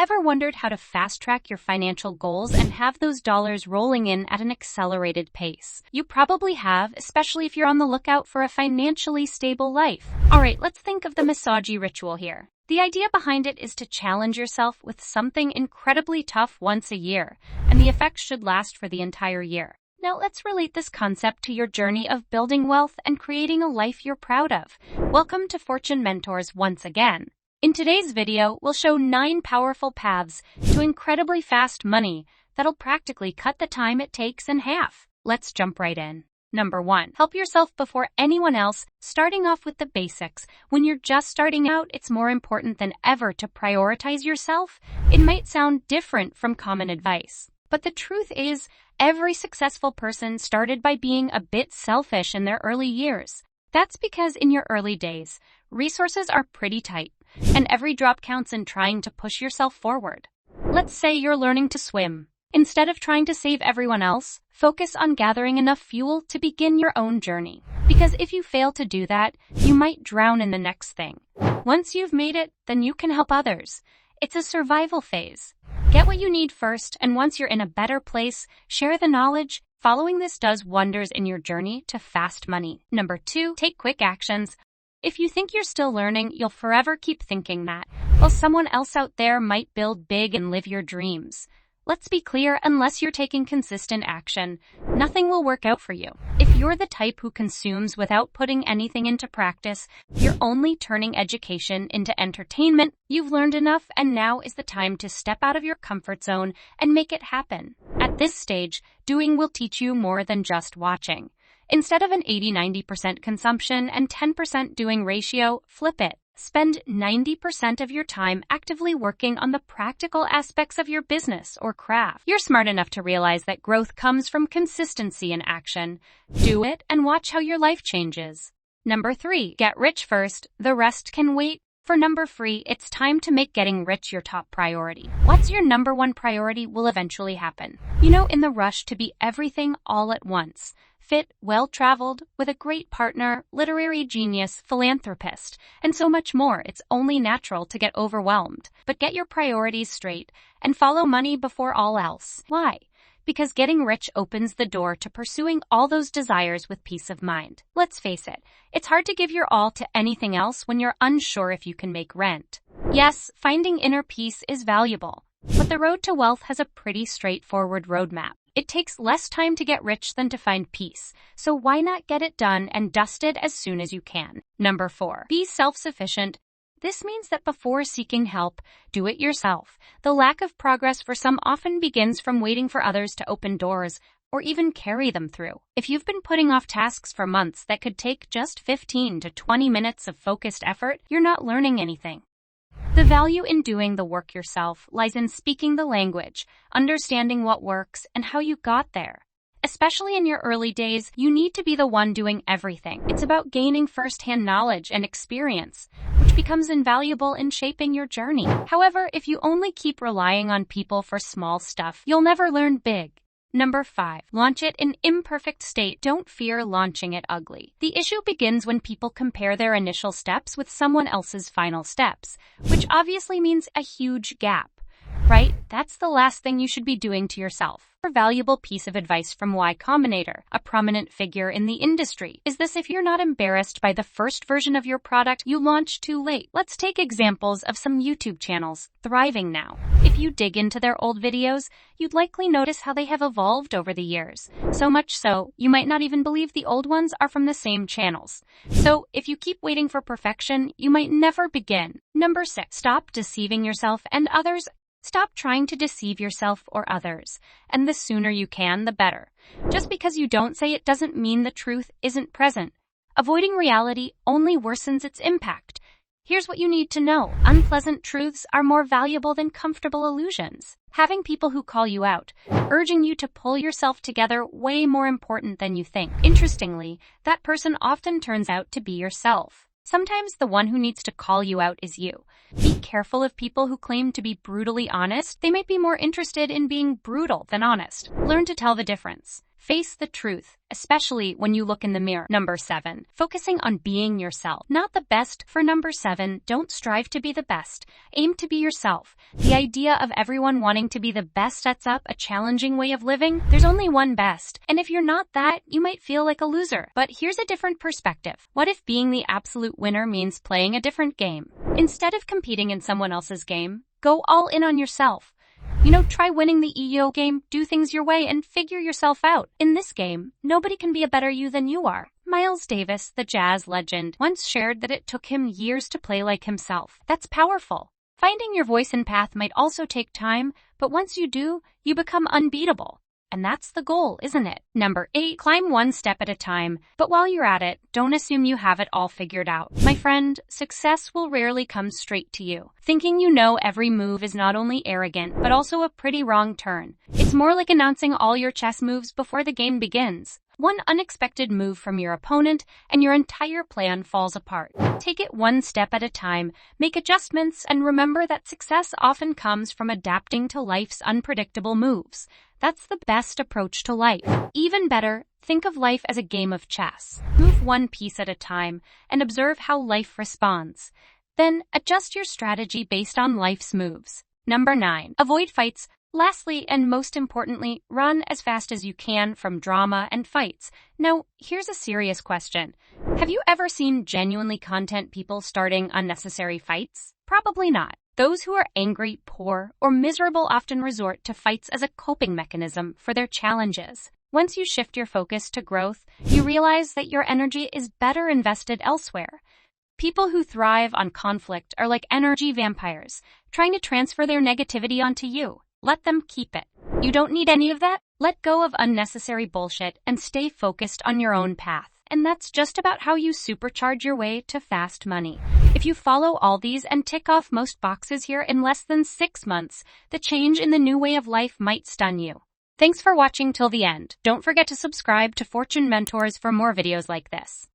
ever wondered how to fast-track your financial goals and have those dollars rolling in at an accelerated pace? You probably have, especially if you're on the lookout for a financially stable life. Alright, let's think of the Monetized ritual here. The idea behind it is to challenge yourself with something incredibly tough once a year, and the effects should last for the entire year. Now let's relate this concept to your journey of building wealth and creating a life you're proud of. Welcome to Fortune Mentors once again. In today's video, we'll show 9 powerful paths to incredibly fast money that'll practically cut the time it takes in half. Let's jump right in. Number 1. Help yourself before anyone else. Starting off with the basics. When you're just starting out, it's more important than ever to prioritize yourself. It might sound different from common advice, but the truth is, every successful person started by being a bit selfish in their early years. That's because in your early days, resources are pretty tight, and every drop counts in trying to push yourself forward. Let's say you're learning to swim. Instead of trying to save everyone else, focus on gathering enough fuel to begin your own journey. Because if you fail to do that, you might drown in the next thing. Once you've made it, then you can help others. It's a survival phase. Get what you need first, and once you're in a better place, share the knowledge. Following this does wonders in your journey to fast money. Number 2, take quick actions. If you think you're still learning, you'll forever keep thinking that, while someone else out there might build big and live your dreams. Let's be clear, unless you're taking consistent action, nothing will work out for you. If you're the type who consumes without putting anything into practice, you're only turning education into entertainment. You've learned enough, and now is the time to step out of your comfort zone and make it happen. At this stage, doing will teach you more than just watching. Instead of an 80-90% consumption and 10% doing ratio, flip it. Spend 90% of your time actively working on the practical aspects of your business or craft. You're smart enough to realize that growth comes from consistency in action. Do it and watch how your life changes. Number 3, get rich first. The rest can wait. For number 3, it's time to make getting rich your top priority. What's your number 1 priority will eventually happen. In the rush to be everything all at once. Fit, well-traveled, with a great partner, literary genius, philanthropist, and so much more, it's only natural to get overwhelmed. But get your priorities straight and follow money before all else. Why? Because getting rich opens the door to pursuing all those desires with peace of mind. Let's face it, it's hard to give your all to anything else when you're unsure if you can make rent. Yes, finding inner peace is valuable, but the road to wealth has a pretty straightforward roadmap. It takes less time to get rich than to find peace, so why not get it done and dusted as soon as you can? Number 4, be self-sufficient. This means that before seeking help, do it yourself. The lack of progress for some often begins from waiting for others to open doors or even carry them through. If you've been putting off tasks for months that could take just 15 to 20 minutes of focused effort, you're not learning anything. The value in doing the work yourself lies in speaking the language, understanding what works, and how you got there. Especially in your early days, you need to be the one doing everything. It's about gaining first-hand knowledge and experience, which becomes invaluable in shaping your journey. However, if you only keep relying on people for small stuff, you'll never learn big. Number 5, launch it in imperfect state. Don't fear launching it ugly. The issue begins when people compare their initial steps with someone else's final steps, which obviously means a huge gap, right? That's the last thing you should be doing to yourself. A valuable piece of advice from Y Combinator, a prominent figure in the industry, is this: if you're not embarrassed by the first version of your product, you launch too late. Let's take examples of some YouTube channels thriving now. If you dig into their old videos, you'd likely notice how they have evolved over the years. So much so, you might not even believe the old ones are from the same channels. So, if you keep waiting for perfection, you might never begin. Number 6, stop deceiving yourself and others. Stop trying to deceive yourself or others, and the sooner you can, the better. Just because you don't say it doesn't mean the truth isn't present. Avoiding reality only worsens its impact. Here's what you need to know. Unpleasant truths are more valuable than comfortable illusions. Having people who call you out, urging you to pull yourself together, way more important than you think. Interestingly, that person often turns out to be yourself. Sometimes the one who needs to call you out is you. Be careful of people who claim to be brutally honest. They might be more interested in being brutal than honest. Learn to tell the difference. Face the truth, especially when you look in the mirror. Number 7. Focusing on being yourself. Not the best. For number 7, don't strive to be the best. Aim to be yourself. The idea of everyone wanting to be the best sets up a challenging way of living. There's only one best, and if you're not that, you might feel like a loser. But here's a different perspective. What if being the absolute winner means playing a different game? Instead of competing in someone else's game, go all in on yourself. Try winning the EO game, do things your way, and figure yourself out. In this game, nobody can be a better you than you are. Miles Davis, the jazz legend, once shared that it took him years to play like himself. That's powerful. Finding your voice and path might also take time, but once you do, you become unbeatable. And that's the goal, isn't it? Number 8, climb one step at a time. But while you're at it, don't assume you have it all figured out. My friend, success will rarely come straight to you. Thinking you know every move is not only arrogant, but also a pretty wrong turn. It's more like announcing all your chess moves before the game begins. One unexpected move from your opponent, and your entire plan falls apart. Take it one step at a time, make adjustments, and remember that success often comes from adapting to life's unpredictable moves. That's the best approach to life. Even better, think of life as a game of chess. Move one piece at a time and observe how life responds. Then adjust your strategy based on life's moves. Number 9, avoid fights. Lastly, and most importantly, run as fast as you can from drama and fights. Now, here's a serious question. Have you ever seen genuinely content people starting unnecessary fights? Probably not. Those who are angry, poor, or miserable often resort to fights as a coping mechanism for their challenges. Once you shift your focus to growth, you realize that your energy is better invested elsewhere. People who thrive on conflict are like energy vampires, trying to transfer their negativity onto you. Let them keep it. You don't need any of that. Let go of unnecessary bullshit and stay focused on your own path. And that's just about how you supercharge your way to fast money. If you follow all these and tick off most boxes here in less than 6 months, the change in the new way of life might stun you. Thanks for watching till the end. Don't forget to subscribe to Fortune Mentors for more videos like this.